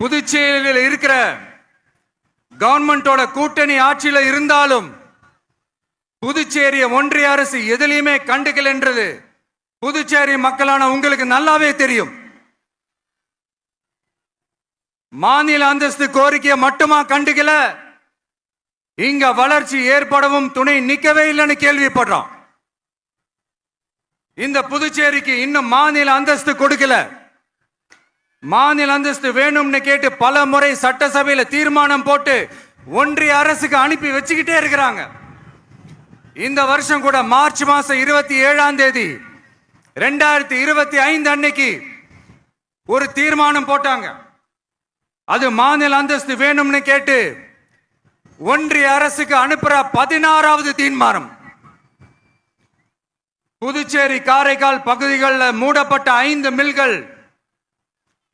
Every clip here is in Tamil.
புதுச்சேரியில் இருக்கிற கவர்மெண்டோட கூட்டணி ஆட்சியில இருந்தாலும் புதுச்சேரிய ஒன்றிய அரசு எதிலையுமே கண்டுக்கல என்றது புதுச்சேரி மக்களான உங்களுக்கு நல்லாவே தெரியும். மாநில அந்தஸ்து கோரிக்கையை மட்டுமா கண்டுக்கல, இங்க வளர்ச்சி ஏற்படவும் துணை நிக்கவே இல்லைன்னு கேள்விப்படுறோம். இந்த புதுச்சேரிக்கு இன்னும் மாநில அந்தஸ்து கொடுக்கல. மாநில அந்தஸ்து வேணும்னு கேட்டு பல முறை சட்டசபையில் தீர்மானம் போட்டு ஒன்றிய அரசுக்கு அனுப்பி வச்சுக்கிட்டே இருக்கிறாங்க. இந்த வருஷம் கூட மார்ச் மாசம் 27ஆம் தேதி 2025 அன்னைக்கு ஒரு தீர்மானம் போட்டாங்க. அது மாநில அந்தஸ்து வேணும்னு கேட்டு ஒன்றிய அரசுக்கு அனுப்புற 16வது தீர்மானம். புதுச்சேரி காரைக்கால் பகுதிகளில் மூடப்பட்ட 5 மில்கள்,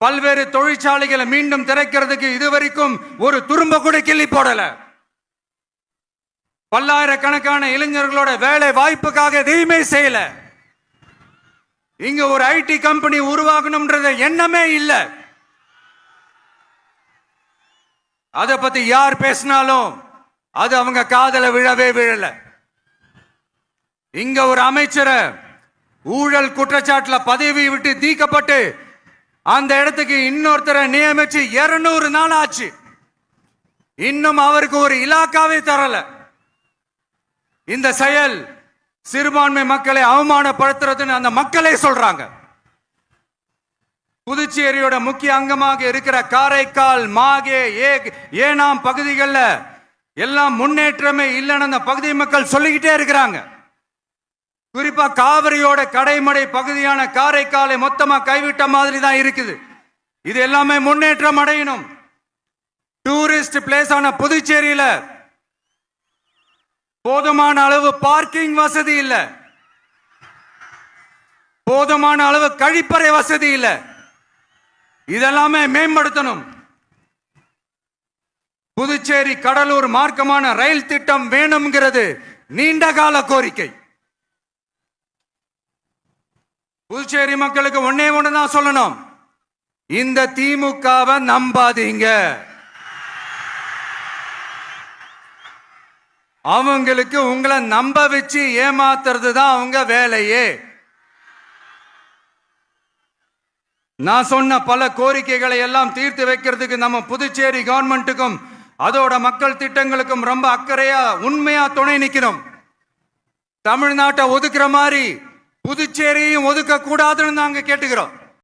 பல்வேறு தொழிற்சாலைகளை மீண்டும் திறக்கிறதுக்கு இதுவரைக்கும் ஒரு துரும்ப கூட கிள்ளி போடல. பல்லாயிரக்கணக்கான இளைஞர்களோட வேலை வாய்ப்புக்காக எதையுமே செய்யல. இங்க ஒரு ஐடி கம்பெனி உருவாகணும்ன்றது எண்ணமே இல்லை. அதை பத்தி யார் பேசினாலும் அது அவங்க காதல விழவே விழல. இங்க ஒரு அமைச்சரை ஊழல் குற்றச்சாட்டுல பதவி விட்டு நீக்கப்பட்டு அந்த இடத்துக்கு இன்னொருத்தரை நியமிச்சு 200 நாள் ஆச்சு. இன்னும் அவருக்கு ஒரு இலாக்காவே தரல. இந்த செயல் சிறுபான்மை மக்களை அவமானப்படுத்துறதுன்னு அந்த மக்களே சொல்றாங்க. புதுச்சேரியோட முக்கிய அங்கமாக இருக்கிற காரைக்கால், மாகே, ஏனாம் பகுதிகளில் எல்லாம் முன்னேற்றமே இல்லைன்னு அந்த பகுதி மக்கள் சொல்லிக்கிட்டே இருக்கிறாங்க. குறிப்பா காவிரியோட கடைமடை பகுதியான காரைக்காலை மொத்தமா கைவிட்ட மாதிரி தான் இருக்குது. இது எல்லாமே முன்னேற்றம் அடையணும். டூரிஸ்ட் பிளேஸ் ஆன புதுச்சேரியில போதுமான அளவு பார்க்கிங் வசதி இல்ல, போதுமான அளவு கழிப்பறை வசதி இல்ல. இதெல்லாமே மேம்படுத்தணும். புதுச்சேரி கடலூர் மார்க்கமான ரயில் திட்டம் வேணும்ங்கிறது நீண்ட கால கோரிக்கை. புதுச்சேரி மக்களுக்கு ஒன்னே ஒண்ணுதான் சொல்லணும், இந்த திமுகவை நம்பாதீங்க. அவங்களுக்கு உங்களை நம்ப வச்சு ஏமாத்துறது தான் அவங்க வேலையே. நான் சொன்ன பல கோரிக்கைகளை எல்லாம் தீர்த்து வைக்கிறதுக்கு நம்ம புதுச்சேரி கவர்மெண்ட்டுக்கும் அதோட மக்கள் திட்டங்களுக்கும் ரொம்ப அக்கறையா உண்மையா துணை நிற்கணும். தமிழ்நாட்டை ஒதுக்குற மாதிரி புதுச்சேரியும் ஒதுக்க கூடாதுன்னு நாங்க கேட்டுக்கிறோம்.